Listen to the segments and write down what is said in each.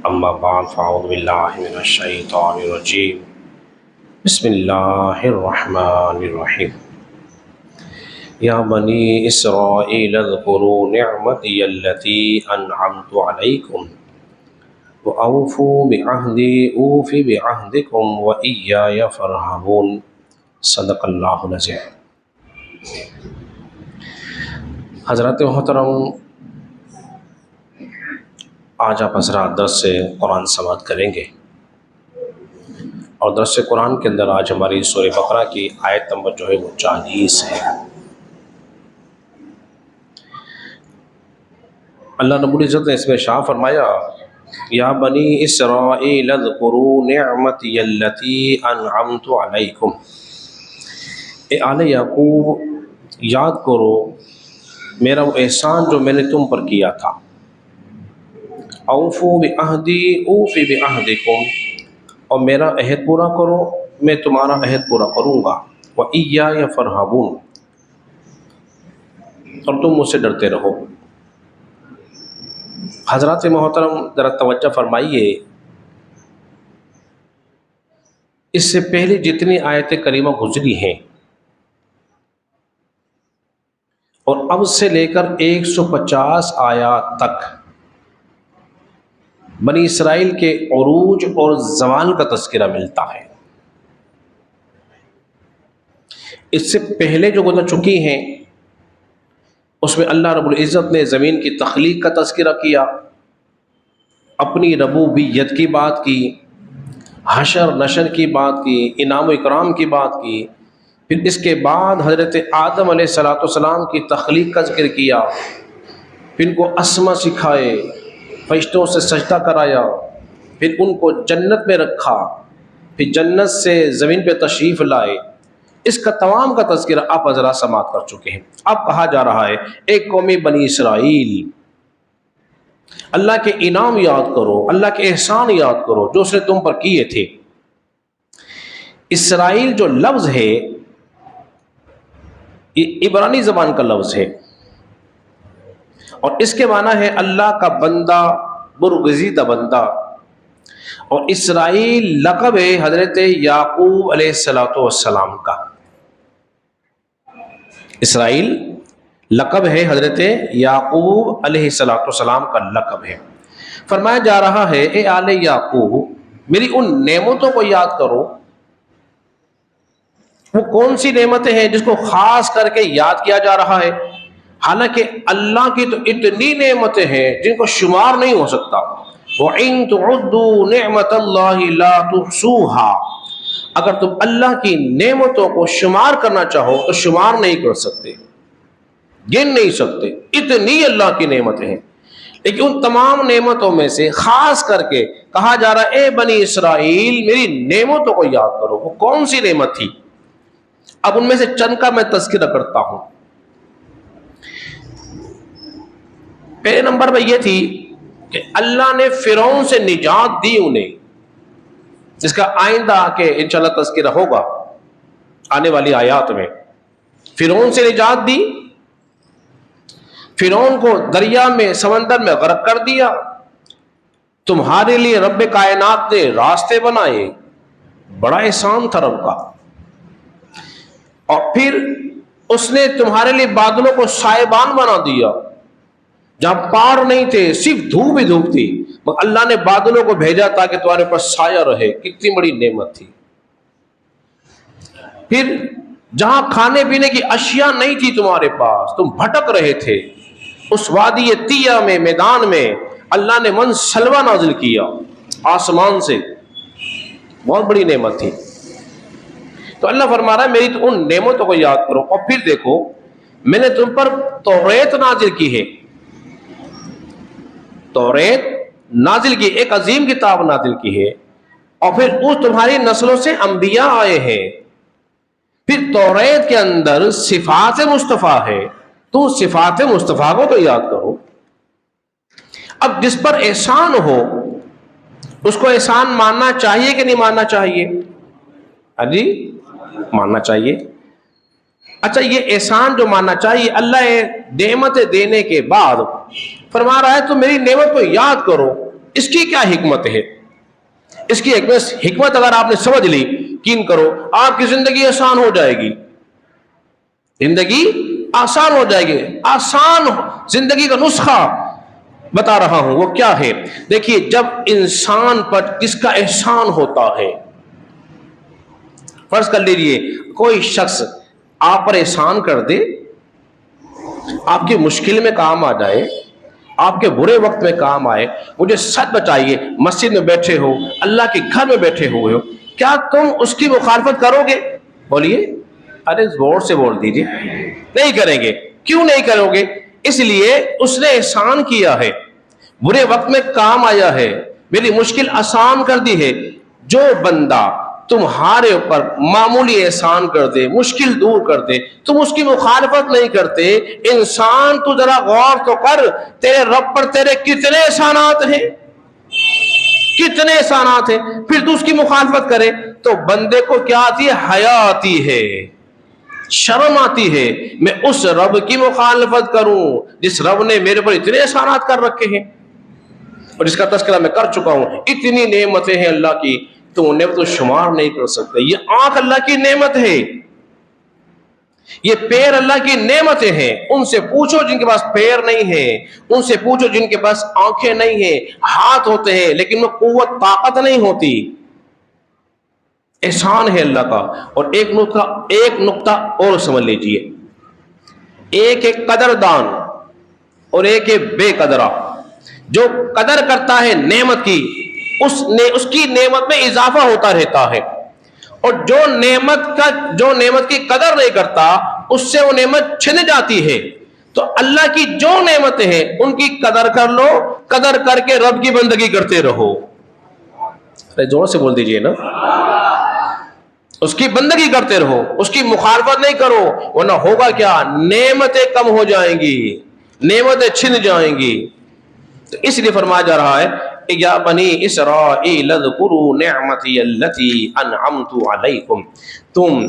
اما بعد فاعوذ باللہ من الشیطان الرجیم بسم اللہ الرحمن الرحیم یا بنی اسرائیل اذکروا نعمتی التی انعمت علیکم وأوفوا بعہدی اوف بعہدکم وإیای فارہبون۔ صدق اللہ العظیم۔ حضرات محترم، آج آپ حضرات درس سے قرآن سماعت کریں گے، اور درس قرآن کے اندر آج ہماری سورہ بقرہ کی آیت نمبر جو ہے وہ 40 ہے۔ اللہ رب العزت نے اس میں شاہ فرمایا یا بنی اسرائیل اذکروا نعمتی التی انعمت علیکم، اے آل یعقوب یاد کرو میرا وہ احسان جو میں نے تم پر کیا تھا۔ اوفوا بعہدی اوف بعہدکم، اور میرا عہد پورا کرو میں تمہارا عہد پورا کروں گا۔ وإیای فارہبون، اور تم مجھ سے ڈرتے رہو۔ حضرات محترم ذرا توجہ فرمائیے، اس سے پہلے جتنی آیت کریمہ گزری ہیں اور اب سے لے کر 150 آیات تک بنی اسرائیل کے عروج اور زوال کا تذکرہ ملتا ہے۔ اس سے پہلے جو گزر چکی ہیں اس میں اللہ رب العزت نے زمین کی تخلیق کا تذکرہ کیا، اپنی ربوبیت کی بات کی، حشر نشر کی بات کی، انعام و اکرام کی بات کی، پھر اس کے بعد حضرت آدم علیہ السلام کی تخلیق کا ذکر کیا، پھر ان کو اسما سکھائے، فرشتوں سے سجدہ کرایا، پھر ان کو جنت میں رکھا، پھر جنت سے زمین پہ تشریف لائے۔ اس کا تمام کا تذکرہ آپ حضرات سماعت کر چکے ہیں۔ اب کہا جا رہا ہے ایک قومی بنی اسرائیل، اللہ کے انعام یاد کرو، اللہ کے احسان یاد کرو جو اس نے تم پر کیے تھے۔ اسرائیل جو لفظ ہے یہ عبرانی زبان کا لفظ ہے، اور اس کے معنی ہے اللہ کا بندہ، برگزیدہ بندہ، اور اسرائیل لقب ہے حضرت یعقوب علیہ السلام کا۔ اسرائیل لقب ہے حضرت یعقوب علیہ السلام کا لقب ہے۔ فرمایا جا رہا ہے اے آل یعقوب میری ان نعمتوں کو یاد کرو۔ وہ کون سی نعمتیں ہیں جس کو خاص کر کے یاد کیا جا رہا ہے؟ حالانکہ اللہ کی تو اتنی نعمتیں ہیں جن کو شمار نہیں ہو سکتا۔ وَإِن تُعُدُّوا نِعْمَةَ اللَّهِ لَا تُحْصُوهَا، اگر تم اللہ کی نعمتوں کو شمار کرنا چاہو تو شمار نہیں کر سکتے، گن نہیں سکتے، اتنی اللہ کی نعمتیں ہیں۔ لیکن ان تمام نعمتوں میں سے خاص کر کے کہا جا رہا ہے اے بنی اسرائیل میری نعمتوں کو یاد کرو۔ وہ کون سی نعمت تھی؟ اب ان میں سے چند کا میں تذکرہ کرتا ہوں۔ پہلے نمبر میں یہ تھی کہ اللہ نے فرعون سے نجات دی انہیں، جس کا آئندہ کہ انشاءاللہ تذکرہ ہوگا آنے والی آیات میں۔ فرعون سے نجات دی، فرعون کو دریا میں سمندر میں غرق کر دیا، تمہارے لیے رب کائنات نے راستے بنائے، بڑا احسان تھا رب کا۔ اور پھر اس نے تمہارے لیے بادلوں کو سائبان بنا دیا، جہاں پہاڑ نہیں تھے صرف دھوپ ہی دھوپ تھی، مگر اللہ نے بادلوں کو بھیجا تاکہ تمہارے اوپر سایہ رہے۔ کتنی بڑی نعمت تھی۔ پھر جہاں کھانے پینے کی اشیاء نہیں تھی تمہارے پاس، تم بھٹک رہے تھے، اس وادی طیہ میں میدان میں اللہ نے من سلوہ نازل کیا آسمان سے، بہت بڑی نعمت تھی۔ تو اللہ فرما رہا ہے میری تو ان نعمتوں کو یاد کرو۔ اور پھر دیکھو میں نے تم پر توریت نازل کی ہے، توریت نازل کی، ایک عظیم کتاب نازل کی ہے، اور پھر اس تمہاری نسلوں سے انبیاء آئے ہیں۔ پھر توریت کے اندر صفات مصطفیٰ ہے، تو صفات مصطفیٰ کو تو یاد کرو۔ اب جس پر احسان ہو اس کو احسان ماننا چاہیے کہ نہیں ماننا چاہیے؟ جی ماننا چاہیے۔ اچھا یہ احسان جو ماننا چاہیے، اللہ نعمت دینے کے بعد فرما رہا ہے تو میری نعمت کو یاد کرو۔ اس کی کیا حکمت ہے؟ اس کی حکمت اگر آپ نے سمجھ لی، یقین کرو آپ کی زندگی آسان ہو جائے گی، زندگی آسان ہو جائے گی۔ آسان زندگی کا نسخہ بتا رہا ہوں، وہ کیا ہے؟ دیکھیے، جب انسان پر کس کا احسان ہوتا ہے، فرض کر لیجئے کوئی شخص آپ پر احسان کر دے، آپ کی مشکل میں کام آ جائے، آپ کے برے وقت میں کام آئے، مجھے سچ بتائیے، مسجد میں بیٹھے ہو، اللہ کے گھر میں بیٹھے ہوئے ہو، کیا تم اس کی مخالفت کرو گے؟ بولیے، ارے زور سے بول دیجیے، نہیں کریں گے۔ کیوں نہیں کرو گے؟ اس لیے اس نے احسان کیا ہے، برے وقت میں کام آیا ہے، میری مشکل آسان کر دی ہے۔ جو بندہ تمہارے اوپر معمولی احسان کر دے، مشکل دور کر دے، تم اس کی مخالفت نہیں کرتے، انسان تو ذرا غور تو کر، تیرے رب پر تیرے کتنے احسانات ہیں، کتنے احسانات ہیں، پھر تو اس کی مخالفت کرے تو بندے کو کیا آتی ہے؟ حیا آتی ہے، شرم آتی ہے، میں اس رب کی مخالفت کروں جس رب نے میرے پر اتنے احسانات کر رکھے ہیں، اور جس کا تذکرہ میں کر چکا ہوں۔ اتنی نعمتیں ہیں اللہ کی، تو انہیں تو شمار نہیں کر سکتے۔ یہ آنکھ اللہ کی نعمت ہے، یہ پیر اللہ کی نعمتیں ہیں۔ ان سے پوچھو جن کے پاس پیر نہیں ہے، ان سے پوچھو جن کے پاس آنکھیں نہیں ہیں، ہاتھ ہوتے ہیں لیکن وہ قوت طاقت نہیں ہوتی۔ احسان ہے اللہ کا۔ اور ایک نقطہ اور سمجھ لیجئے، ایک ایک قدردان اور ایک ایک بے قدرہ۔ جو قدر کرتا ہے نعمت کی، اس کی نعمت میں اضافہ ہوتا رہتا ہے، اور جو نعمت کی قدر نہیں کرتا اس سے وہ نعمت چھن جاتی ہے۔ تو اللہ کی جو نعمتیں ہیں ان کی قدر کر لو، قدر کر کے رب کی بندگی کرتے رہو۔ زور سے بول دیجئے نا، اس کی بندگی کرتے رہو، اس کی مخالفت نہیں کرو، ورنہ ہوگا کیا؟ نعمتیں کم ہو جائیں گی، نعمتیں چھن جائیں گی۔ تو اس لیے فرمایا جا رہا ہے، یا بنی اسرائیل اذکروا نعمتی التی انعمت علیکم، تم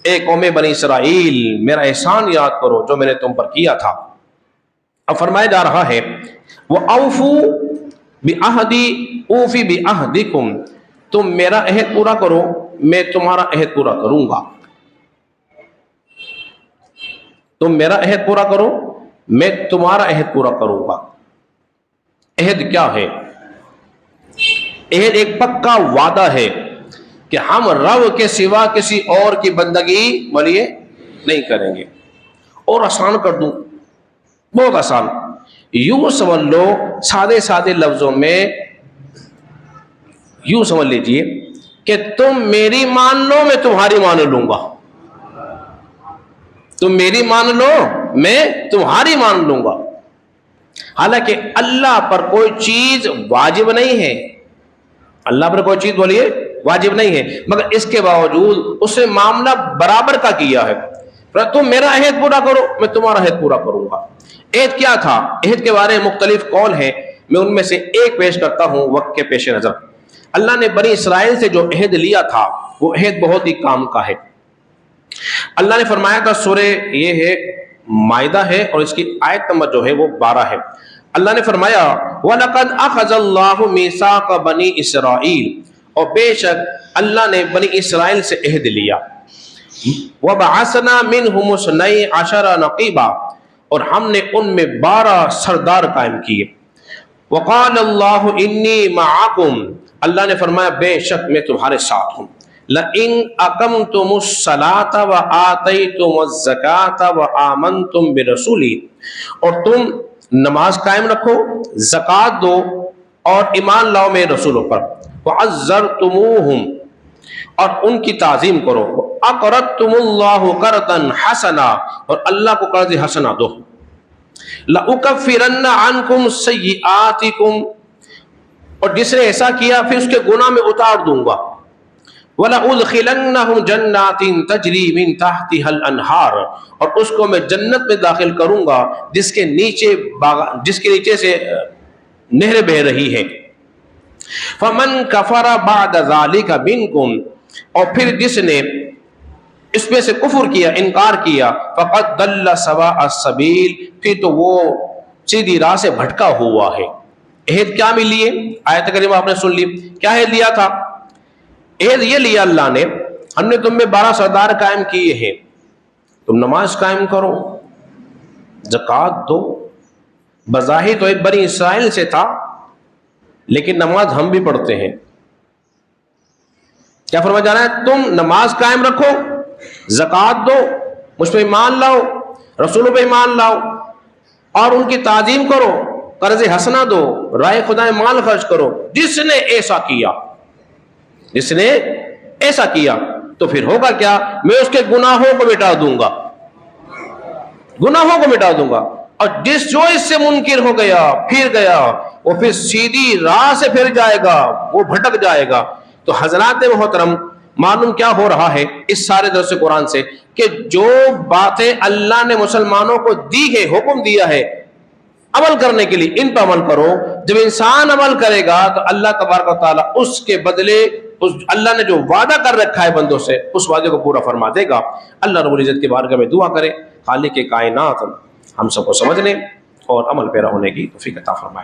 اے قوم بنی اسرائیل میرا احسان یاد کرو جو میں نے تم پر کیا تھا۔ اب فرمایا جا رہا ہے، وَأَوْفُوا بِعَهْدِي أُوفِ بِعَهْدِكُمْ، تم میرا عہد پورا کرو میں تمہارا عہد پورا کروں گا۔ تم میرا عہد پورا کرو میں تمہارا عہد پورا کروں گا۔ عہد کیا ہے؟ عہد ایک پکا وعدہ ہے کہ ہم رب کے سوا کسی اور کی بندگی بولیے نہیں کریں گے۔ اور آسان کر دوں، بہت آسان، یوں سمجھ لو، سادے لفظوں میں یوں سمجھ لیجئے کہ تم میری مان لو میں تمہاری مان لوں گا، تم میری مان لو میں تمہاری مان لوں گا۔ حالانکہ اللہ پر کوئی چیز واجب نہیں ہے، اللہ پر کوئی چیز بولیے واجب نہیں ہے، مگر اس کے باوجود اس نے معاملہ برابر کا کیا ہے۔ تم میرا عہد پورا کرو میں تمہارا عہد پورا کروں گا۔ عہد کیا تھا؟ عہد کے بارے میں مختلف قول ہیں، میں ان میں سے ایک پیش کرتا ہوں وقت کے پیش نظر۔ اللہ نے بنی اسرائیل سے جو عہد لیا تھا وہ عہد بہت ہی کام کا ہے۔ اللہ نے فرمایا تھا، سورہ یہ ہے مائدہ ہے اور اس کی آیت نمبر جو ہے وہ 12 ہے۔ اللہ نے فرمایا، وَلَقَدْ أَخَذَ اللَّهُ مِيثَاقَ بَنِي إِسْرَائِيلَ، اور بے شک اللہ نے بنی اسرائیل سے عہد لیا، وَبَعَثْنَا مِنْهُمُ اثْنَيْ عَشَرَ نَقِيبًا، اور ہم نے ان میں 12 سردار قائم کیے۔ وَقَالَ اللَّهُ إِنِّي مَعَكُمْ، اللہ نے فرمایا بے شک میں تمہارے ساتھ ہوں۔ لَإِنْ أَقَمْتُمُ الصَّلَاةَ وَآتَيْتُمُ الزَّكَاةَ وَآمَنْتُمْ بِرَسُولِي، اور تم نماز قائم رکھو، زکوٰۃ دو اور ایمان لاؤ میرے رسولوں پر، وَعَزَّرْتُمُوهُمْ، اور ان کی تعظیم کرو، وَأَقْرَضْتُمُ اللَّهُ قَرْضًا حَسَنًا، اور اللہ کو قرض حسنہ دو، لَأُكَفِّرَنَّ عَنْكُمْ سَيِّئَاتِكُمْ، اور جس نے ایسا کیا پھر اس کے گناہ میں اتار دوں گا، وَلَأُدْخِلَنَّهُمْ جَنَّاتٍ تَجْرِي مِن تَحْتِهَا الْأَنْهَارُ، اور اس کو میں جنت میں داخل کروں گا جس کے نیچے سے نہریں بہ رہی ہے۔ فَمَنْ كَفَرَ بَعْدَ ذَلِكَ مِنْكُمْ، اور پھر جس نے اس میں سے کفر کیا، انکار کیا، فَقَدْ ضَلَّ سَوَاءَ السَّبِيلِ، پھر تو وہ سیدھی راہ سے بھٹکا ہوا ہے۔ عہد کیا بھی لیے؟ آیت کریمہ آپ نے سن لی، کیا عہد لیا تھا؟ عہد یہ لیا اللہ نے، ہم نے تم میں 12 سردار قائم کیے ہیں، تم نماز قائم کرو، زکوٰۃ دو۔ بظاہر تو ایک بنی اسرائیل سے تھا، لیکن نماز ہم بھی پڑھتے ہیں۔ کیا فرمایا جا رہا ہے؟ تم نماز قائم رکھو، زکوٰۃ دو، مجھ پہ ایمان لاؤ، رسولوں پہ ایمان لاؤ، اور ان کی تعظیم کرو، قرض حسنہ دو، رائے خدا میں مال خرچ کرو۔ جس نے ایسا کیا، جس نے ایسا کیا تو پھر ہوگا کیا؟ میں اس کے گناہوں کو مٹا دوں گا، گناہوں کو مٹا دوں گا۔ اور جو اس سے منکر ہو گیا، پھر گیا، وہ پھر سیدھی راہ سے پھر جائے گا، وہ بھٹک جائے گا۔ تو حضرات محترم، معلوم کیا ہو رہا ہے اس سارے درس قرآن سے؟ کہ جو باتیں اللہ نے مسلمانوں کو دی ہے، حکم دیا ہے عمل کرنے کے لیے، ان پر عمل کرو۔ جب انسان عمل کرے گا تو اللہ تبارک و تعالیٰ اس کے بدلے اللہ نے جو وعدہ کر رکھا ہے بندوں سے، اس وعدے کو پورا فرما دے گا۔ اللہ رب العزت کی بارگاہ میں دعا کرے، خالق کائنات ہم سب کو سمجھنے اور عمل پیرا ہونے کی توفیق عطا فرمائے۔